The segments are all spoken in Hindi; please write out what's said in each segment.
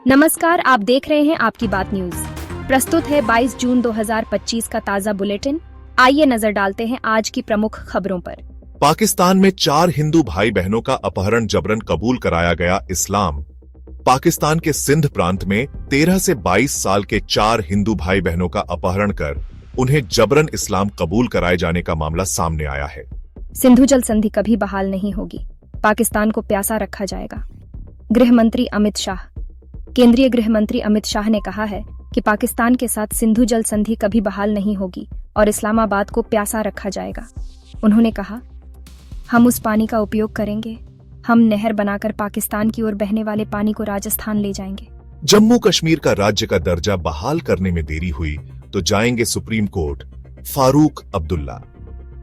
नमस्कार, आप देख रहे हैं आपकी बात न्यूज। प्रस्तुत है 22 जून 2025 का ताजा बुलेटिन। आइए नजर डालते हैं आज की प्रमुख खबरों पर। पाकिस्तान में 4 हिंदू भाई बहनों का अपहरण जबरन कबूल कराया गया इस्लाम। पाकिस्तान के सिंध प्रांत में 13 से 22 साल के 4 हिंदू भाई बहनों का अपहरण कर उन्हें जबरन इस्लाम कबूल कराए जाने का मामला सामने आया है। सिंधु जल संधि कभी बहाल नहीं होगी, पाकिस्तान को प्यासा रखा जाएगा। गृह मंत्री अमित शाह। केंद्रीय गृह मंत्री अमित शाह ने कहा है कि पाकिस्तान के साथ सिंधु जल संधि कभी बहाल नहीं होगी और इस्लामाबाद को प्यासा रखा जाएगा। उन्होंने कहा, हम उस पानी का उपयोग करेंगे, हम नहर बनाकर पाकिस्तान की ओर बहने वाले पानी को राजस्थान ले जाएंगे। जम्मू कश्मीर का राज्य का दर्जा बहाल करने में देरी हुई तो जाएंगे supreme court, Farooq Abdullah.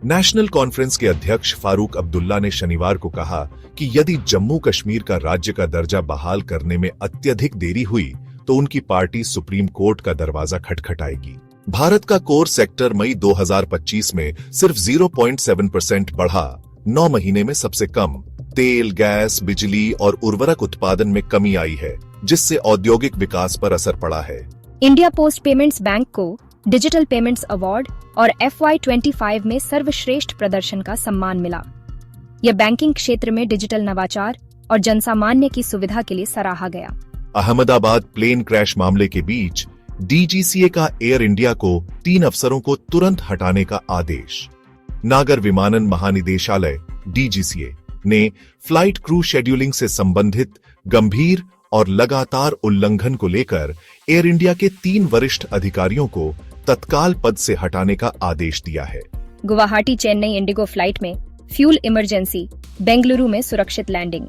National conference के अध्यक्ष फारूक अब्दुल्ला ने शनिवार को कहा कि यदि जम्मू कश्मीर का राज्य का दर्जा बहाल करने में अत्यधिक देरी हुई तो उनकी पार्टी सुप्रीम कोर्ट का दरवाजा खटखटाएगी। भारत का कोर सेक्टर मई 2025 में सिर्फ 0.7% बढ़ा। 9 महीने में सबसे कम तेल, गैस, बिजली और उर्वरक उत्पादन में कमी आई है, जिससे औद्योगिक विकास पर असर पड़ा है। इंडिया पोस्ट पेमेंट्स बैंक को डिजिटल पेमेंट्स अवार्ड और FY25 में सर्वश्रेष्ठ प्रदर्शन का सम्मान मिला। यह बैंकिंग क्षेत्र में डिजिटल नवाचार और जनसामान्य की सुविधा के लिए सराहा गया। अहमदाबाद प्लेन क्रैश मामले के बीच DGCA का एयर इंडिया को 3 अफसरों को तुरंत हटाने का आदेश। नागर विमानन महानिदेशालय DGCA ने फ्लाइट क्रू शेड्यूलिंग से संबंधित गंभीर और लगातार उल्लंघन को लेकर एयर इंडिया के 3 वरिष्ठ अधिकारियों को तत्काल पद से हटाने का आदेश दिया है। गुवाहाटी चेन्नई इंडिगो फ्लाइट में फ्यूल इमरजेंसी, बेंगलुरु में सुरक्षित लैंडिंग।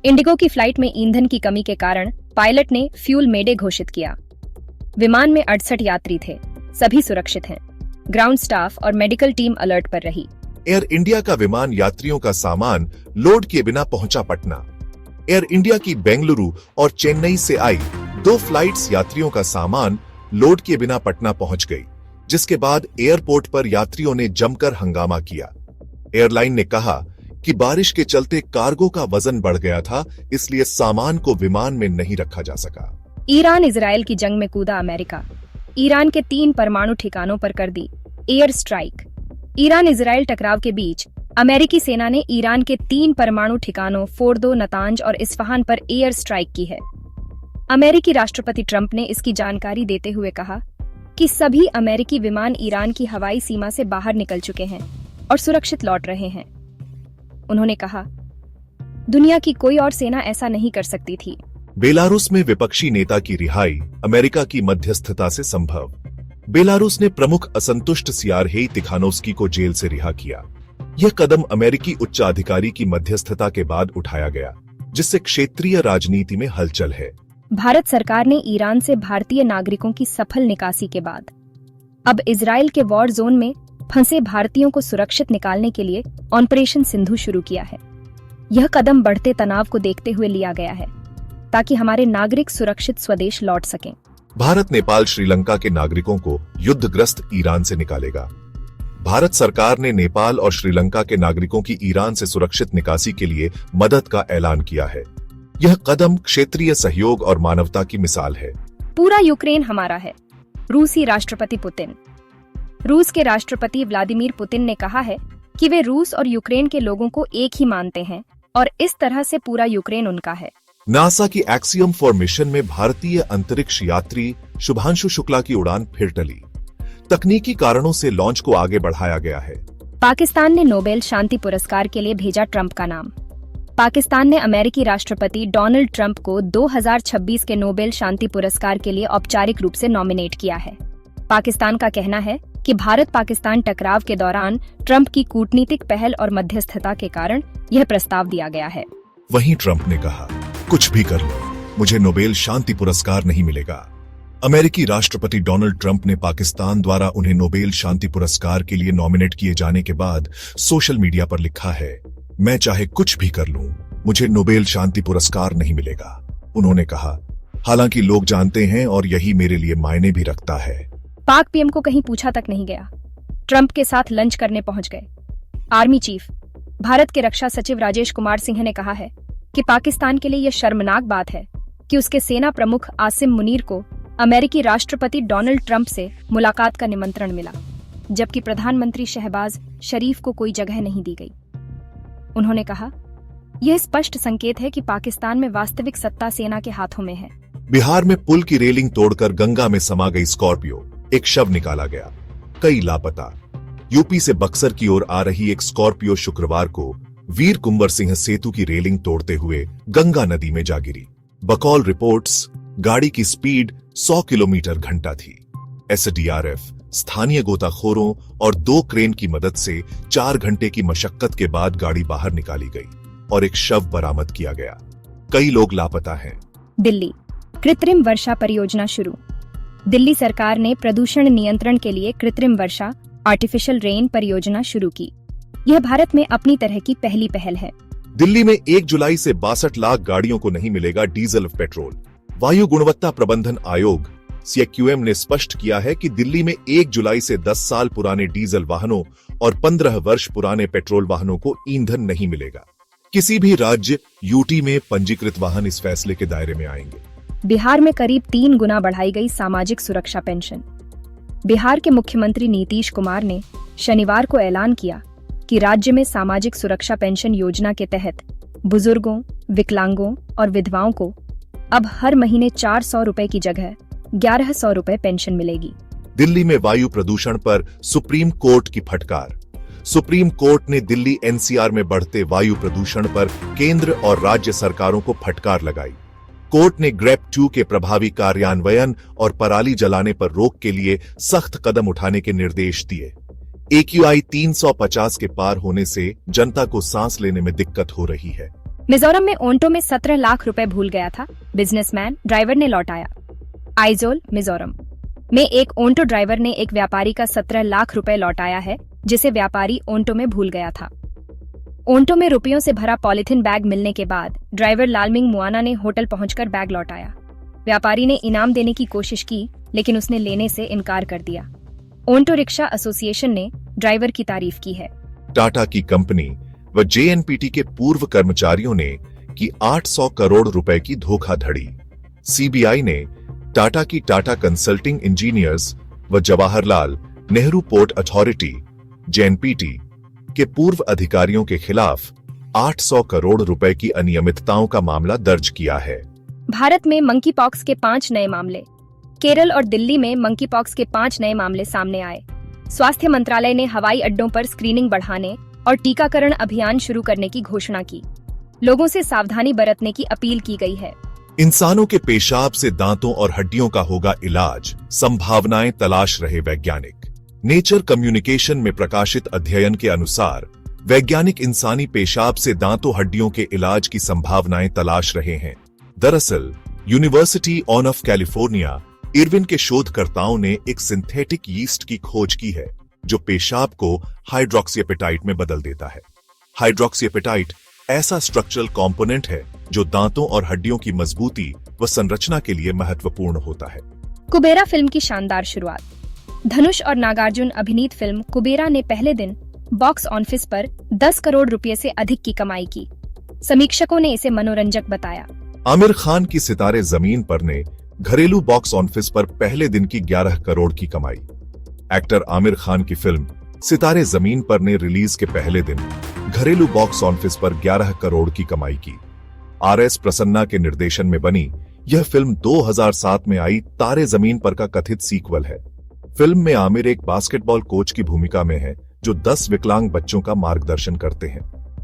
इंडिगो की फ्लाइट में ईंधन की कमी के कारण पायलट ने फ्यूल मेडे घोषित किया। विमान में 68 यात्री थे, सभी सुरक्षित हैं। ग्राउंड स्टाफ और मेडिकल टीम अलर्ट पर रही। एयर इंडिया का विमान यात्रियों का सामान लोड किए बिना पहुंचा पटना। एयर इंडिया की बेंगलुरु और चेन्नई से आई 2 फ्लाइट्स यात्रियों का सामान लोड किए बिना पटना पहुंच गई, जिसके बाद एयरपोर्ट पर यात्रियों ने जमकर हंगामा किया। एयरलाइन ने कहा कि बारिश के चलते कार्गो का वजन बढ़ गया था, इसलिए सामान को विमान में नहीं रखा जा सका। ईरान इजराइल की जंग में कूदा अमेरिका। ईरान के 3 परमाणु ठिकानों पर कर दी एयर स्ट्राइक। ईरान इजराइल टकराव के बीच अमेरिकी सेना ने ईरान के 3 परमाणु ठिकानों फोर्दो, नतांज और इस्फहान पर एयर स्ट्राइक की है। अमेरिकी राष्ट्रपति ट्रंप ने इसकी जानकारी देते हुए कहा कि सभी अमेरिकी विमान ईरान की हवाई सीमा से बाहर निकल चुके हैं और सुरक्षित लौट रहे हैं। उन्होंने कहा, दुनिया की कोई और सेना ऐसा नहीं कर सकती थी। बेलारूस में विपक्षी नेता की रिहाई अमेरिका की मध्यस्थता से संभव। बेलारूस ने प्रमुख असंतुष्ट सियारहेई तिखानोव्स्की को जेल से रिहा किया। यह कदम अमेरिकी उच्चाधिकारी की मध्यस्थता के बाद उठाया गया, जिससे क्षेत्रीय राजनीति में हलचल है। भारत सरकार ने ईरान से भारतीय नागरिकों की सफल निकासी के बाद अब इजराइल के वॉर जोन में फंसे भारतीयों को सुरक्षित निकालने के लिए ऑपरेशन सिंधु शुरू किया है। यह कदम बढ़ते तनाव को देखते हुए लिया गया है, ताकि हमारे नागरिक सुरक्षित स्वदेश लौट सकें। भारत नेपाल श्रीलंका के नागरिकों को युद्धग्रस्त ईरान से निकालेगा। भारत सरकार ने नेपाल और श्रीलंका के नागरिकों की ईरान से सुरक्षित निकासी के लिए मदद का ऐलान किया है। यह कदम क्षेत्रीय सहयोग और मानवता की मिसाल है। पूरा यूक्रेन हमारा है। रूसी राष्ट्रपति पुतिन। रूस के राष्ट्रपति व्लादिमीर पुतिन ने कहा है कि वे रूस और यूक्रेन के लोगों को एक ही मानते हैं और इस तरह से पूरा यूक्रेन उनका है। नासा की एक्सियम 4 मिशन में भारतीय अंतरिक्ष यात्री शुभांशु शुक्ला की उड़ान फिर टली। तकनीकी कारणों से लॉन्च को आगे बढ़ाया गया है। पाकिस्तान ने नोबेल शांति पुरस्कार के लिए भेजा ट्रंप का नाम। पाकिस्तान ने अमेरिकी राष्ट्रपति डोनाल्ड ट्रंप को 2026 के नोबेल शांति पुरस्कार के लिए औपचारिक रूप से नॉमिनेट किया है। पाकिस्तान का कहना है कि भारत पाकिस्तान टकराव के दौरान ट्रंप की कूटनीतिक पहल और मध्यस्थता के कारण यह प्रस्ताव दिया गया है। वहीं ट्रंप ने कहा, कुछ भी कर लो, मुझे नोबेल शांति पुरस्कार नहीं मिलेगा। अमेरिकी राष्ट्रपति डोनाल्ड ट्रंप ने पाकिस्तान द्वारा उन्हें नोबेल शांति पुरस्कार के लिए नॉमिनेट किए जाने के बाद सोशल मीडिया पर लिखा है, मैं चाहे कुछ भी कर लूं, मुझे नोबेल शांति पुरस्कार नहीं मिलेगा। उन्होंने कहा, हालांकि लोग जानते हैं और यही मेरे लिए मायने भी रखता है। पाक पीएम को कहीं पूछा तक नहीं गया, ट्रंप के साथ लंच करने पहुंच गए। Army chief. भारत के रक्षा सचिव राजेश कुमार सिंह ने कहा है कि पाकिस्तान के लिए यह शर्मनाक बात है कि उसके सेना प्रमुख आसिम मुनीर को अमेरिकी राष्ट्रपति डोनाल्ड ट्रंप से मुलाकात का निमंत्रण मिला, जबकि प्रधानमंत्री शहबाज शरीफ को कोई जगह नहीं दी गई। उन्होंने कहा, यह स्पष्ट संकेत है कि पाकिस्तान में वास्तविक सत्ता सेना के हाथों में है। बिहार में पुल की रेलिंग तोड़कर गंगा में समा गई स्कॉर्पियो, एक शव निकाला गया, कई लापता। यूपी से बक्सर की ओर आ रही एक स्कॉर्पियो शुक्रवार को वीर कुंवर सिंह सेतु की रेलिंग तोड़ते हुए गंगा नदी में जा गिरी। बकौल रिपोर्ट्स, गाड़ी की स्पीड 100 किलोमीटर घंटा थी। एसडीआरएफ, स्थानीय गोताखोरों और 2 क्रेन की मदद से 4 घंटे की मशक्कत के बाद गाड़ी बाहर निकाली गई और एक शव बरामद किया गया। कई लोग लापता हैं। दिल्ली कृत्रिम वर्षा परियोजना शुरू। दिल्ली सरकार ने प्रदूषण नियंत्रण के लिए कृत्रिम वर्षा आर्टिफिशियल रेन परियोजना शुरू की। यह भारत में अपनी तरह की पहली पहल है। दिल्ली में 1 जुलाई से 62 लाख गाड़ियों को नहीं मिलेगा डीजल और पेट्रोल। वायु गुणवत्ता प्रबंधन आयोग सीक्यूएम ने स्पष्ट किया है कि दिल्ली में 1 जुलाई से 10 साल पुराने डीजल वाहनों और 15 वर्ष पुराने पेट्रोल वाहनों को ईंधन नहीं मिलेगा। किसी भी राज्य यूटी में पंजीकृत वाहन इस फैसले के दायरे में आएंगे। बिहार में करीब 3 गुना बढ़ाई गई सामाजिक सुरक्षा पेंशन। बिहार के मुख्यमंत्री नीतीश कुमार ने शनिवार को ऐलान किया कि राज्य में सामाजिक सुरक्षा पेंशन योजना के तहत बुजुर्गों, विकलांगों और विधवाओं को अब हर महीने 400 रुपए की जगह 1100 रुपए पेंशन मिलेगी। दिल्ली में वायु प्रदूषण पर सुप्रीम कोर्ट की फटकार। सुप्रीम कोर्ट ने दिल्ली एनसीआर में बढ़ते वायु प्रदूषण पर केंद्र और राज्य सरकारों को फटकार लगाई। कोर्ट ने ग्रेप 2 के प्रभावी कार्यान्वयन और पराली जलाने पर रोक के लिए सख्त कदम उठाने के निर्देश दिए। AQI 350 के पार होने से जनता को सांस लेने में दिक्कत हो रही है। मिजोरम में ओंटो में 17 लाख रुपए भूल गया था, बिजनेसमैन ड्राइवर ने लौटाया। आइजोल, मिजोरम में एक ओंटो ड्राइवर ने एक व्यापारी का 17 लाख रुपए लौटाया है, जिसे व्यापारी ओंटो में भूल गया था। ओंटो में रुपयों से भरा पॉलिथीन बैग मिलने के बाद ड्राइवर लालमिंग मुआना ने होटल पहुंचकर बैग लौटाया। व्यापारी ने इनाम देने की कोशिश की, लेकिन उसने लेने से इनकार कर दिया। ओंटो रिक्शा एसोसिएशन ने ड्राइवर की तारीफ की है। टाटा की कंपनी व जेएनपीटी के पूर्व कर्मचारियों ने की 800 करोड़ रुपए की धोखाधड़ी। सीबीआई ने टाटा की टाटा कंसल्टिंग इंजीनियर्स व Jawaharlal Nehru port authority JNPT के पूर्व अधिकारियों के खिलाफ 800 करोड़ रुपए की अनियमितताओं का मामला दर्ज किया है। भारत में मंकी पॉक्स के 5 नए मामले। केरल और दिल्ली में मंकी पॉक्स के 5 नए मामले सामने आए। स्वास्थ्य मंत्रालय ने हवाई अड्डों पर स्क्रीनिंग बढ़ाने और टीकाकरण अभियान शुरू करने की घोषणा की। लोगों से सावधानी बरतने की अपील की गई है। इंसानों के पेशाब से दांतों और हड्डियों का होगा इलाज, संभावनाएं तलाश रहे वैज्ञानिक। नेचर कम्युनिकेशन में प्रकाशित अध्ययन के अनुसार वैज्ञानिक इंसानी पेशाब से दांतों हड्डियों के इलाज की संभावनाएं तलाश रहे हैं। दरअसल यूनिवर्सिटी ऑफ कैलिफोर्निया इरविन के शोधकर्ताओं ने एक सिंथेटिक यीस्ट की खोज की है जो पेशाब को हाइड्रोक्सीएपेटाइट में बदल देता है। हाइड्रोक्सीएपेटाइट ऐसा स्ट्रक्चरल कंपोनेंट है जो दांतों और हड्डियों की मजबूती व संरचना के लिए महत्वपूर्ण होता है। कुबेरा फिल्म की शानदार शुरुआत। धनुष और नागार्जुन अभिनीत फिल्म कुबेरा ने पहले दिन बॉक्स ऑफिस पर 10 करोड़ रुपए से अधिक की कमाई की। समीक्षकों ने इसे मनोरंजक बताया। आमिर खान की सितारे जमीन पर ने घरेलू बॉक्स ऑफिस पर पहले दिन की 11 करोड़ की कमाई। एक्टर आमिर खान की फिल्म सितारे जमीन पर ने रिलीज के पहले दिन घरेलू बॉक्स ऑफिस पर 11 करोड़ की कमाई की। RS प्रसन्ना के निर्देशन में बनी यह फिल्म 2007 में आई तारे जमीन पर का कथित सीक्वल है। फिल्म में आमिर एक बास्केटबॉल कोच की भूमिका में है जो 10 विकलांग बच्चों का मार्गदर्शन करते हैं।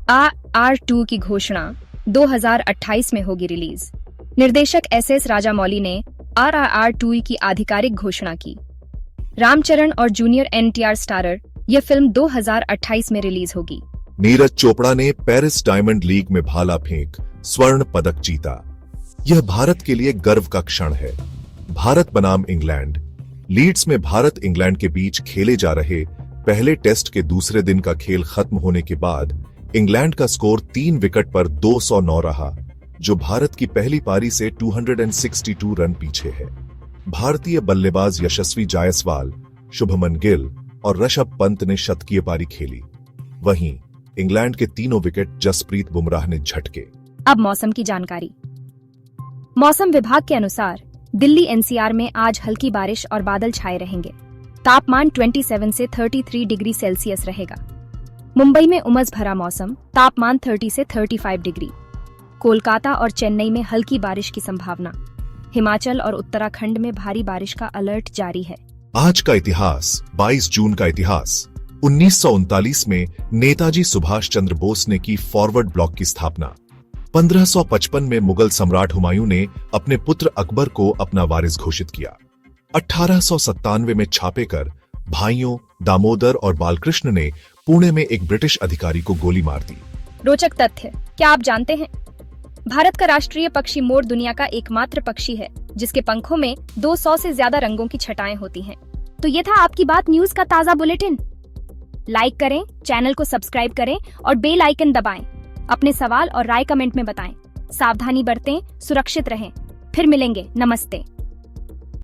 RR2 की घोषणा 2028 में होगी रिलीज। निर्देशक SS राजामौली ने RRR2 की आधिकारिक घोषणा की। रामचरण और जूनियर NTR स्टारर यह फिल्म 2028 में रिलीज होगी। नीरज चोपड़ा ने पेरिस डायमंड लीग में भाला फेंक स्वर्ण पदक जीता। यह भारत के लिए गर्व का क्षण है। भारत बनाम इंग्लैंड। लीड्स में भारत इंग्लैंड के बीच खेले जा रहे पहले टेस्ट के दूसरे दिन का खेल खत्म होने के बाद इंग्लैंड का स्कोर 3 विकेट पर 209 रहा, जो भारत की पहली पारी से 262 रन पीछे है। भारतीय बल्लेबाज यशस्वी जायसवाल, शुभमन गिल और ऋषभ पंत ने शतकीय पारी खेली। वहीं इंग्लैंड के तीनों विकेट जसप्रीत बुमराह ने झटके। अब मौसम की जानकारी। मौसम विभाग के अनुसार दिल्ली एनसीआर में आज हल्की बारिश और बादल छाए रहेंगे। तापमान 27 से 33 डिग्री सेल्सियस रहेगा। मुंबई में उमस भरा मौसम, तापमान 30 से 35 डिग्री। कोलकाता और चेन्नई में हल्की बारिश की संभावना। हिमाचल और उत्तराखंड में भारी बारिश का अलर्ट जारी है। आज का इतिहास। 22 जून का इतिहास। 1939 में नेताजी सुभाष चंद्र बोस ने की फॉरवर्ड ब्लॉक की स्थापना। 1555 में मुगल सम्राट हुमायूं ने अपने पुत्र अकबर को अपना वारिस घोषित किया। 1897 में छापे कर भाइयों दामोदर और बालकृष्ण ने पुणे में एक ब्रिटिश अधिकारी को गोली मार दी। रोचक तथ्य, क्या आप जानते हैं भारत का राष्ट्रीय पक्षी मोर दुनिया का एकमात्र पक्षी है जिसके पंखों में 200 से ज्यादा रंगों की छटाएं होती हैं। तो ये था आपकी बात न्यूज का ताजा बुलेटिन। लाइक करें, चैनल को सब्सक्राइब करें और बेल आइकन दबाएं। अपने सवाल और राय कमेंट में बताएं। सावधानी बरतें, सुरक्षित रहें। फिर मिलेंगे। नमस्ते।